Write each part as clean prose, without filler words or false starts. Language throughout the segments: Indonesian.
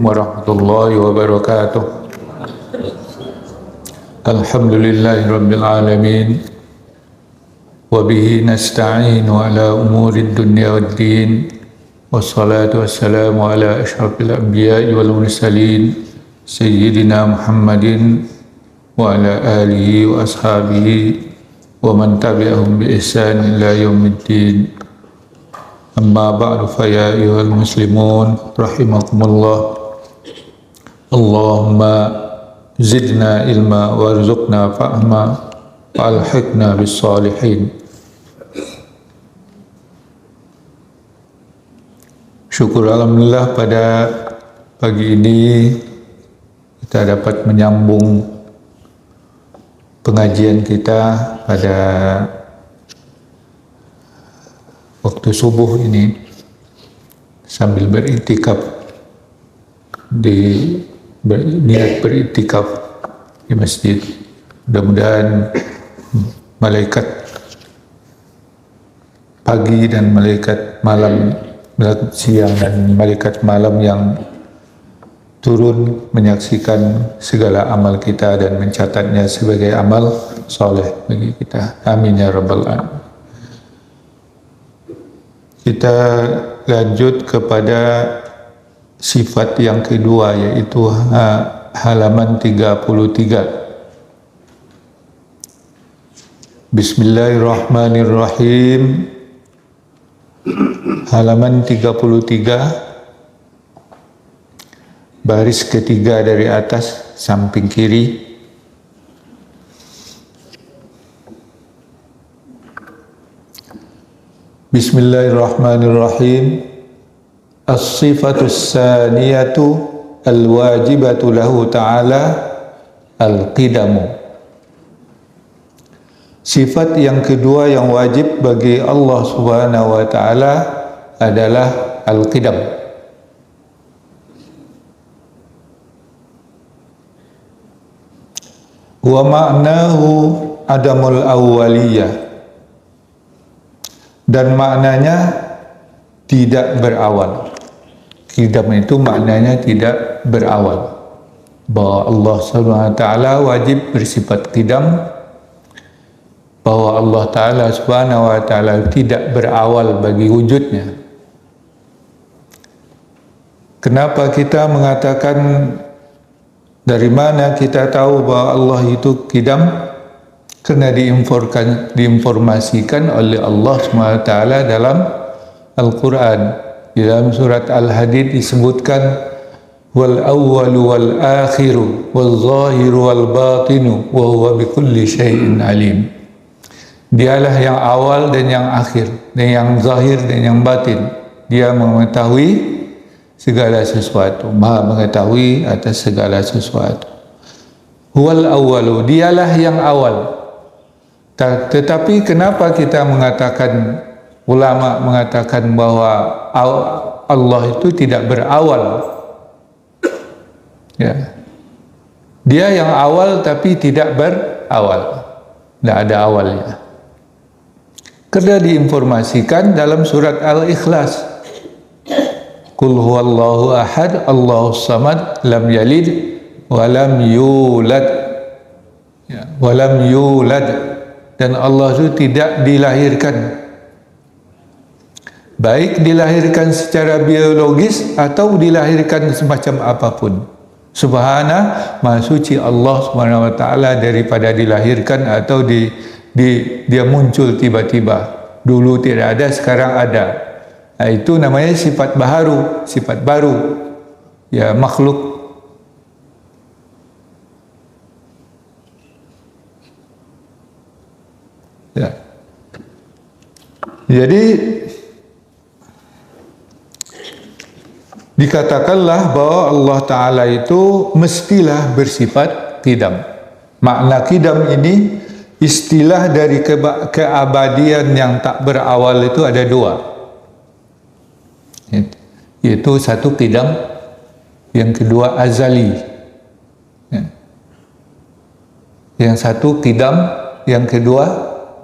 warahmatullahi wabarakatuh. Alhamdulillahi rabbil alamin. Wabihi nasta'inu ala umuri dunya waddin. Wassalatu wassalamu ala ashrafil anbiya'i wal mursalin Sayyidina Muhammadin wa ala alihi wa ashabihi wa man tabi'ahum bi ihsan ila yaumiddin. Amma ba'du, fa ya ayyuhal muslimun rahimakumullah. Allahumma zidna ilma warzuqna fahma wa alhiqna bis salihin. Syukur alhamdulillah pada pagi ini kita dapat menyambung pengajian kita pada waktu subuh ini sambil beriktikaf niat beriktikaf di masjid. Mudah-mudahan malaikat pagi dan malaikat malam, malaikat siang dan malaikat malam yang turun menyaksikan segala amal kita dan mencatatnya sebagai amal soleh bagi kita. Amin ya rabbal alamin. Kita lanjut kepada sifat yang kedua, yaitu halaman 33. Bismillahirrahmanirrahim. Halaman 33, baris ketiga dari atas, samping kiri. Bismillahirrahmanirrahim. As-sifatus saniyatu al-wajibatu lahu ta'ala al-qidamu. Sifat yang kedua yang wajib bagi Allah Subhanahu wa ta'ala adalah al-qidam. Wa ma'nahu adamul awwaliyah, dan maknanya tidak berawal. Qidam itu maknanya tidak berawal, bahwa Allah Subhanahu wa ta'ala wajib bersifat qidam, bahwa Allah Ta'ala Subhanahu wa ta'ala tidak berawal bagi wujudnya. Kenapa kita mengatakan, dari mana kita tahu bahwa Allah itu qidam? Karena diinformasikan oleh Allah Subhanahu wa ta'ala dalam Al-Quran. Di dalam surat Al-Hadid disebutkan, wal awwalu wal akhiru wal zahiru wal batinu wa huwa bikulli syai'in alim. Dialah yang awal dan yang akhir, dan yang zahir dan yang batin. Dia mengetahui segala sesuatu, maha mengetahui atas segala sesuatu. Huwal awwalu, dialah yang awal. Tetapi kenapa kita mengatakan, ulama mengatakan bahwa Allah itu tidak berawal? Ya. Dia yang awal tapi tidak berawal. Tidak ada awalnya. Karena diinformasikan dalam surat Al-Ikhlas. Qul huwallahu ahad, Allahus samad, lam yalid wa lam yulad. Ya, wa lam yulad. Dan Allah itu tidak dilahirkan. Baik dilahirkan secara biologis atau dilahirkan semacam apapun. Subhana, maha suci Allah Subhanahu wa ta'ala daripada dilahirkan atau dia muncul tiba-tiba. Dulu tidak ada, sekarang ada. Nah, itu namanya sifat baharu, sifat baru. Ya, makhluk. Ya. Jadi dikatakanlah bahwa Allah Ta'ala itu mestilah bersifat qidam. Makna qidam ini istilah dari keabadian yang tak berawal itu ada dua, yaitu satu qidam, yang kedua azali. Yang satu qidam, yang kedua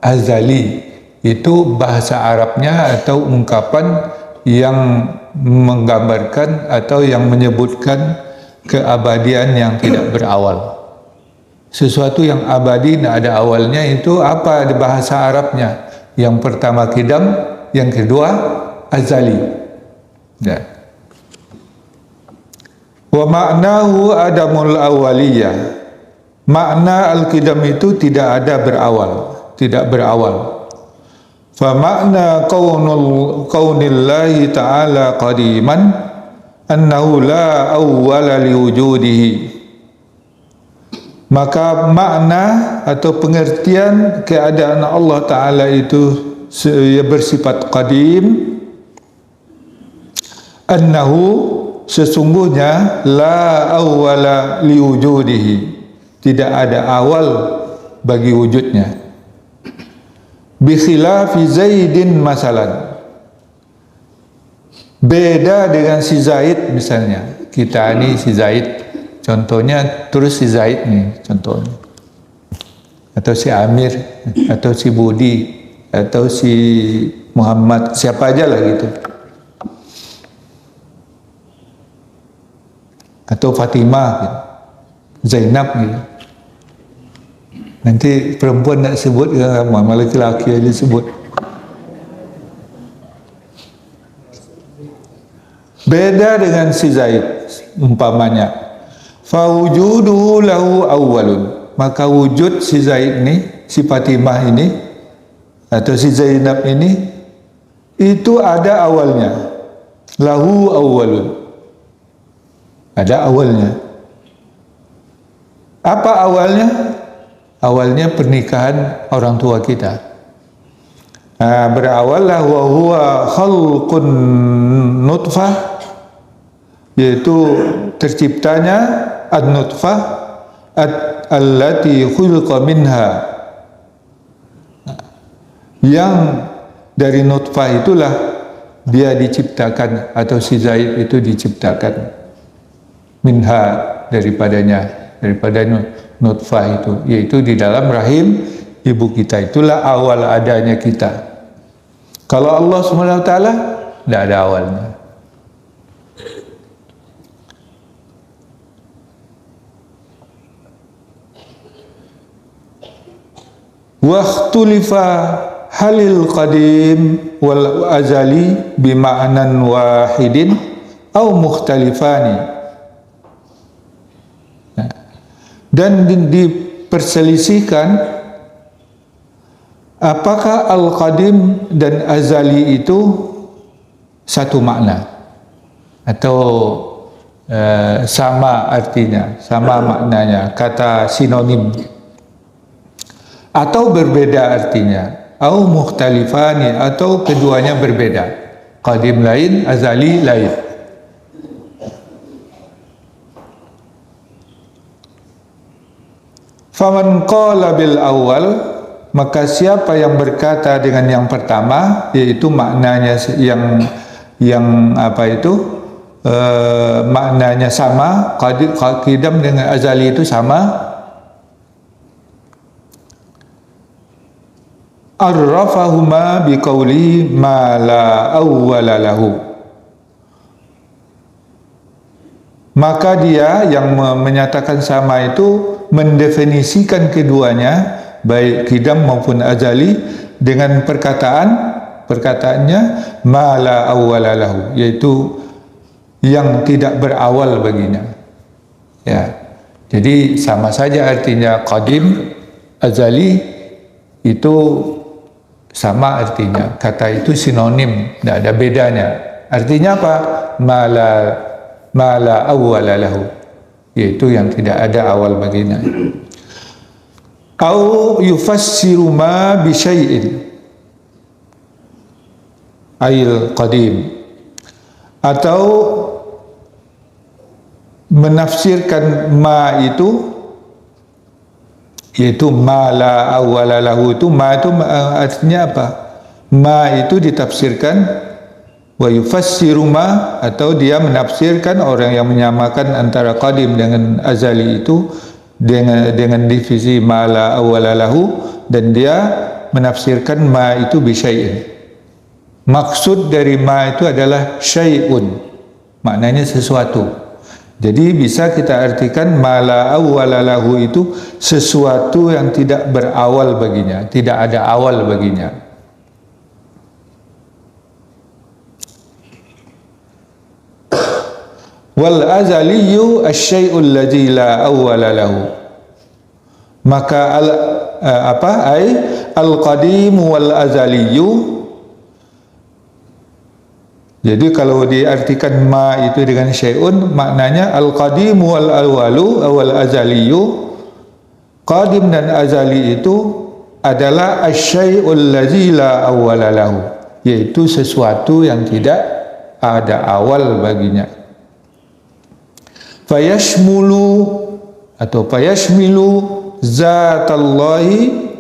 azali. Itu bahasa Arabnya atau ungkapan yang menggambarkan atau yang menyebutkan keabadian yang tidak berawal. Sesuatu yang abadi tidak ada awalnya itu apa di bahasa Arabnya? Yang pertama kidam, yang kedua azali. Ya. Wa ma'nahu adamul awaliyah. Makna al-qidam itu tidak ada berawal, tidak berawal. Fa makna kaunillahi ta'ala qadiman annahu la awwala liwujudihi. Maka makna atau pengertian keadaan Allah Ta'ala itu bersifat qadim, annahu sesungguhnya la awwala liwujudihi, tidak ada awal bagi wujudnya. Bi khilafi Zaidin masalan, beda dengan si Zaid misalnya. Kita ini si Zaid, contohnya terus si Zaid nih contohnya, atau si Amir, atau si Budi, atau si Muhammad, siapa aja lah gitu, atau Fatimah gitu. Zainab gitu. Nanti perempuan nak sebut kan, malah laki-laki aja sebut. Beda dengan si Zaid umpamanya. Fa wujuduhu lahu awwalun. Maka wujud si Zaid ini, si Fatimah ini atau si Zainab ini itu ada awalnya. Lahu awwalun. Ada awalnya. Apa awalnya? Awalnya pernikahan orang tua kita. Berawal wa huwa khalqun nutfah, yaitu terciptanya an-nutfah allati khulqa minha, yang dari nutfah itulah dia diciptakan, atau si Zaid itu diciptakan, minha, daripada nutfah itu, yaitu di dalam rahim ibu kita. Itulah awal adanya kita. Kalau Allah SWT tidak ada awalnya. Waqtulifa halil qadim wal azali bima'nan wahidin au mukhtalifani. Dan diperselisihkan apakah al-qadim dan azali itu satu makna atau sama artinya, sama maknanya, kata sinonim, atau berbeda artinya, au mukhtalifani, atau keduanya berbeda, qadim lain, azali lain. Faman qala bil awal, maka siapa yang berkata dengan yang pertama, yaitu maknanya yang apa itu, maknanya sama, qidam dengan azali itu sama, arrafahuma biqauli ma la awwala lahu, maka dia yang menyatakan sama itu mendefinisikan keduanya, baik qidam maupun azali, dengan perkataannya ma la awwala lahu, yaitu yang tidak berawal baginya. Ya. Jadi sama saja artinya, qadim, azali itu sama artinya. Kata itu sinonim, tidak ada bedanya. Artinya apa? Ma la awwala lahu, yaitu yang tidak ada awal baginya. Au yufassiru ma bi syai'in ayil qadim, atau menafsirkan ma itu, yaitu ma la awwala lahu, itu ma itu artinya apa? Ma itu ditafsirkan, wa yufassiru ma, atau dia menafsirkan, orang yang menyamakan antara qadim dengan azali itu dengan divisi ma la awwala lahu, dan dia menafsirkan ma itu bi syai'in, Maksud dari ma itu adalah syai'un, maknanya sesuatu. Jadi bisa kita artikan ma la awwala lahu itu sesuatu yang tidak berawal baginya, tidak ada awal baginya. Wal azaliyu asy-syai'ul ladzi la awwala lahu. Maka al-qadim wal azaliyu. Jadi kalau diartikan ma itu dengan syai'un, maknanya al-qadim wal awwalu wal azaliyu. Qadim dan azali itu adalah asy-syai'ul ladzi la awwala lahu, yaitu sesuatu yang tidak ada awal baginya. Fayashmulu atau fayashmilu zatallahi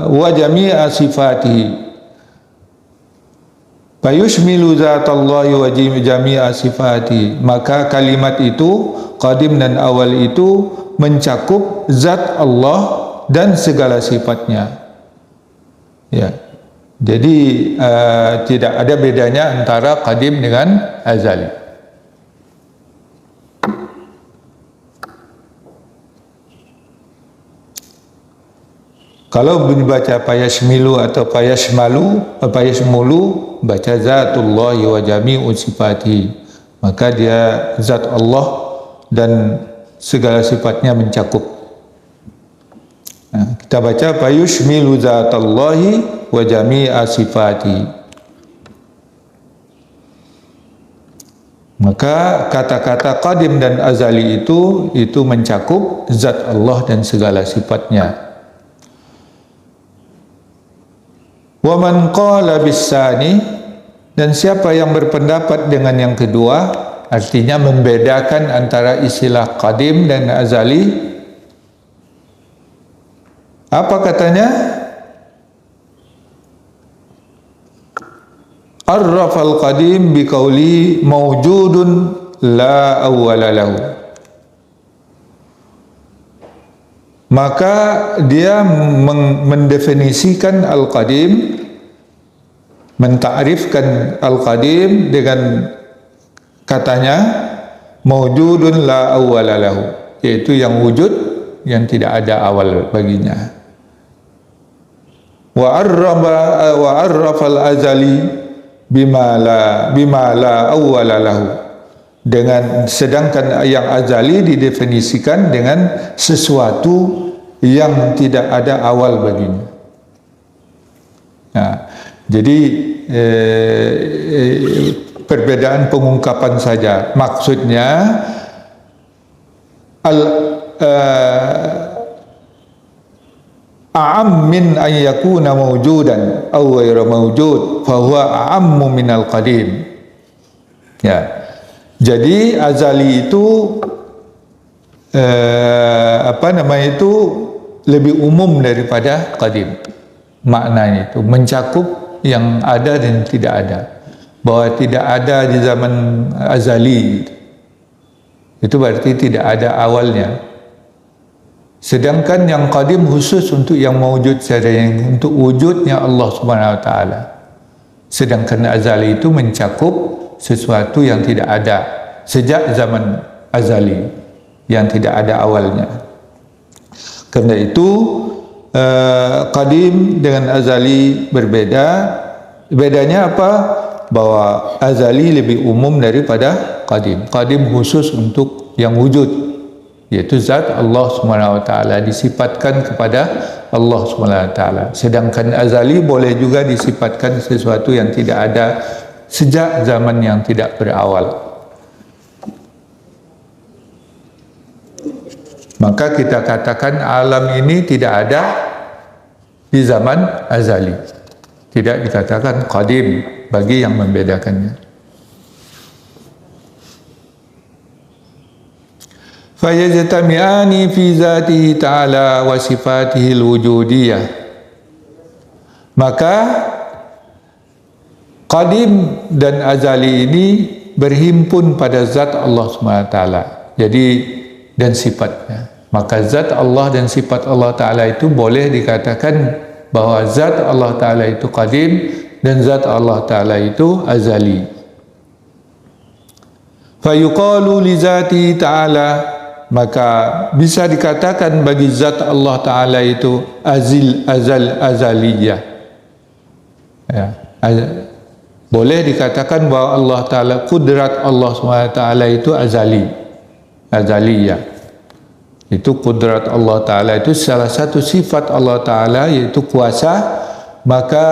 wa jami'a sifatihi. Fayushmilu zatallahi wa jami'a sifati. Maka kalimat itu, qadim dan awal itu mencakup zat Allah dan segala sifatnya. Ya. Jadi tidak ada bedanya antara qadim dengan azali. Kalau dibaca payashmilu atau payashmulu, baca zatullahi wa jami'u sifatihi, maka dia zat Allah dan segala sifatnya mencakup. Nah, kita baca payushmilu zatallahi wa jami'a sifatihi. Maka kata-kata qadim dan azali itu mencakup zat Allah dan segala sifatnya. Wa man qala bisani, dan siapa yang berpendapat dengan yang kedua, artinya membedakan antara istilah qadim dan azali, apa katanya? Arrafal qadim biqauli mawjudun la awwala lahu. Maka dia mendefinisikan al-qadim, mentakrifkan al-qadim dengan katanya mawjudun la awwala lahu, yaitu yang wujud yang tidak ada awal baginya. Wa arrafal azali bima la awwala lahu. Dengan sedangkan yang azali didefinisikan dengan sesuatu yang tidak ada awal baginya. Nah, jadi perbedaan pengungkapan saja. Maksudnya a'am min an yakuna mawjudan aw ghairu mawjud fa huwa a'ammu minal qadim. Ya. Jadi azali itu lebih umum daripada qadim. Maknanya itu mencakup yang ada dan tidak ada. Bahwa tidak ada di zaman azali, itu berarti tidak ada awalnya. Sedangkan yang qadim khusus untuk yang mawjud saja, yang untuk wujudnya Allah Subhanahu wa taala. Sedangkan azali itu mencakup sesuatu yang tidak ada sejak zaman azali, yang tidak ada awalnya. Karena itu qadim dengan azali berbeda. Bedanya apa? Bahwa azali lebih umum daripada qadim. Qadim khusus untuk yang wujud, yaitu zat Allah Subhanahu wa taala, disifatkan kepada Allah Subhanahu wa taala. Sedangkan azali boleh juga disifatkan sesuatu yang tidak ada sejak zaman yang tidak berawal. Maka kita katakan alam ini tidak ada di zaman azali. Tidak dikatakan qadim bagi yang membedakannya. Fayajtami'ani fi zatihi ta'ala wa sifatihi al-wujudiyah. Maka qadim dan azali ini berhimpun pada zat Allah SWT. Jadi dan sifatnya. Maka zat Allah dan sifat Allah Ta'ala itu boleh dikatakan bahwa zat Allah Ta'ala itu qadim dan zat Allah Ta'ala itu azali. Fayuqalu li zati ta'ala, maka bisa dikatakan bagi zat Allah Ta'ala itu azaliyah. Ya, boleh dikatakan bahwa Allah Ta'ala, kudrat Allah SWT itu azaliyah. Itu kudrat Allah Ta'ala itu salah satu sifat Allah Ta'ala, yaitu kuasa. Maka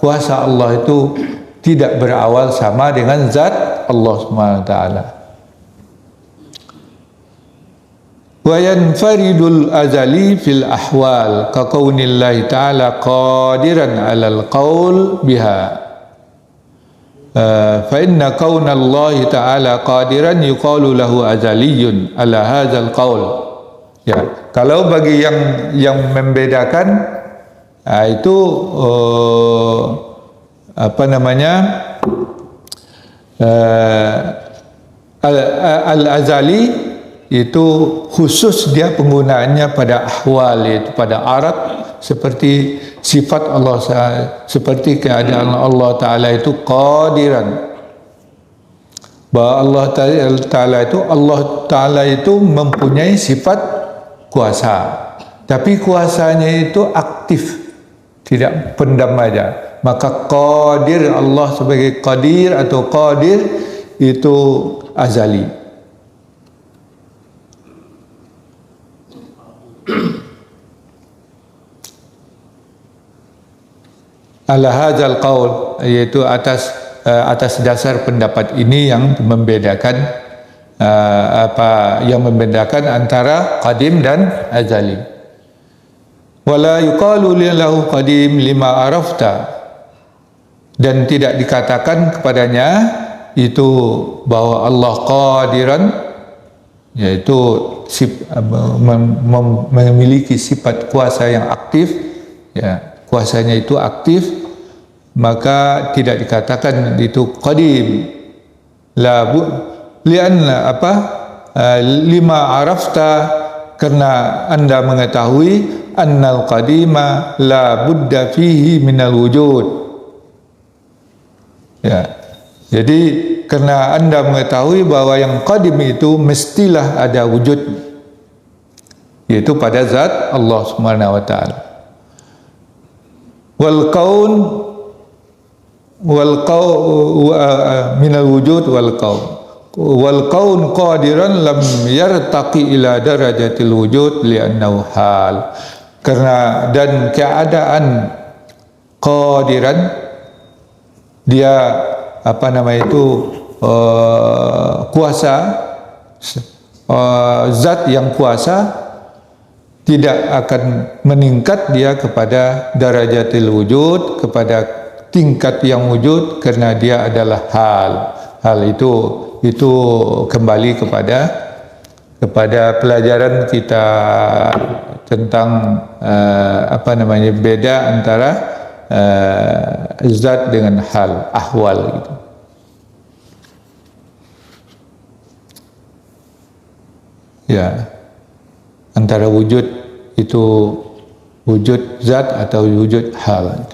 kuasa Allah itu tidak berawal sama dengan zat Allah SWT. Wa yanfaridul azali fil ahwal ka kaunillahi ta'ala qadiran 'alal qaul biha. Fa inna kaunallahi ta'ala qadiran yuqalu lahu azaliyun 'ala hadzal qaul. Ya, kalau bagi yang membedakan itu al-azali itu khusus dia penggunaannya pada ahwal, yaitu pada Arab, seperti sifat Allah, seperti keadaan Allah Ta'ala itu qadiran, bahwa Allah Ta'ala itu mempunyai sifat kuasa, tapi kuasanya itu aktif, tidak pendam aja. Maka qadir, Allah sebagai qadir atau qadir itu azali. Ala hadzal qaul, yaitu atas dasar pendapat ini yang membedakan antara qadim dan azali. Wala yuqalu lahu qadim lima arafta, dan tidak dikatakan kepadanya itu bahwa Allah qadiran, yaitu memiliki sifat kuasa yang aktif, ya, kuasanya itu aktif, maka tidak dikatakan itu qadim. Lima arafta, karena Anda mengetahui annal qadima la budda fihi minal wujud. Ya, jadi karena Anda mengetahui bahwa yang qadim itu mestilah ada wujud, yaitu pada zat Allah Subhanahu wa Ta'ala. Wal kaun minal wujud wal kaun qadiran lam yartaqi ila darajatil wujud li'annahu hal. Karena dan keadaan qadiran, dia kuasa, zat yang kuasa, tidak akan meningkat dia kepada darajatil wujud, kepada tingkat yang wujud, karena dia adalah hal. Hal itu kembali kepada pelajaran kita tentang beda antara zat dengan hal, ahwal gitu. Ya, antara wujud itu wujud zat atau wujud hal,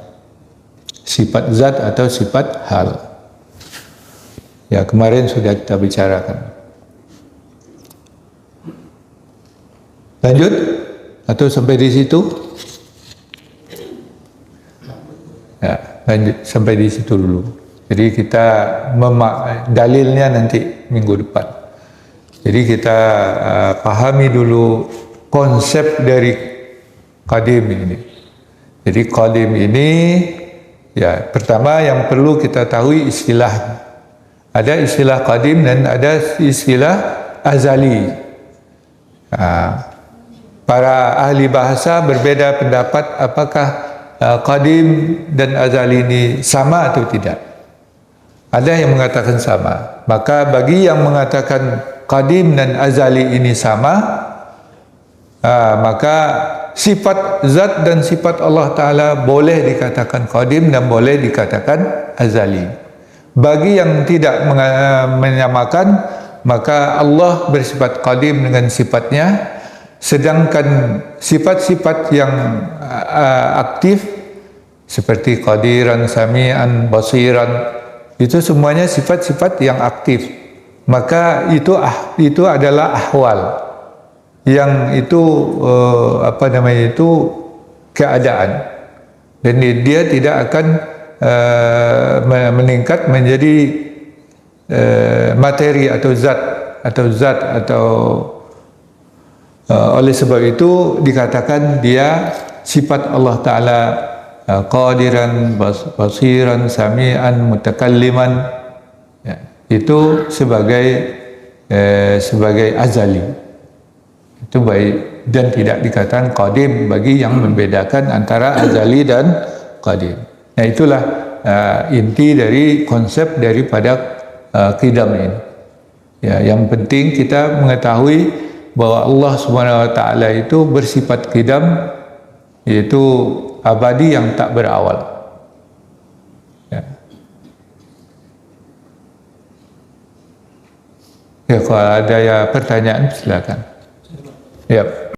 sifat zat atau sifat hal. Ya, kemarin sudah kita bicarakan. Lanjut atau sampai di situ? Ya, lanjut sampai di situ dulu. Jadi kita dalilnya nanti minggu depan. Jadi kita pahami dulu konsep dari qadim ini. Jadi qadim ini, ya, pertama yang perlu kita tahu istilah. Ada istilah qadim dan ada istilah azali. Para ahli bahasa berbeda pendapat apakah qadim dan azali ini sama atau tidak. Ada yang mengatakan sama. Maka bagi yang mengatakan qadim dan azali ini sama, maka sifat zat dan sifat Allah Ta'ala boleh dikatakan qadim dan boleh dikatakan azali. Bagi yang tidak menyamakan, maka Allah bersifat qadim dengan sifatnya, sedangkan sifat-sifat yang aktif seperti qadiran, sami'an, basiran, itu semuanya sifat-sifat yang aktif. Maka itu adalah ahwal yang itu keadaan, dan dia tidak akan meningkat menjadi materi atau zat atau oleh sebab itu dikatakan dia sifat Allah Ta'ala qadiran, basiran, sami'an, mutakalliman, ya, itu sebagai azali, itu baik, dan tidak dikatakan qadim bagi yang membedakan antara azali dan qadim. Nah, itulah inti dari konsep daripada qidam ini. Ya, yang penting kita mengetahui bahwa Allah Subhanahu wa taala itu bersifat qidam, yaitu abadi yang tak berawal. Ya. Ya, kalau ada pertanyaan silakan. Ya.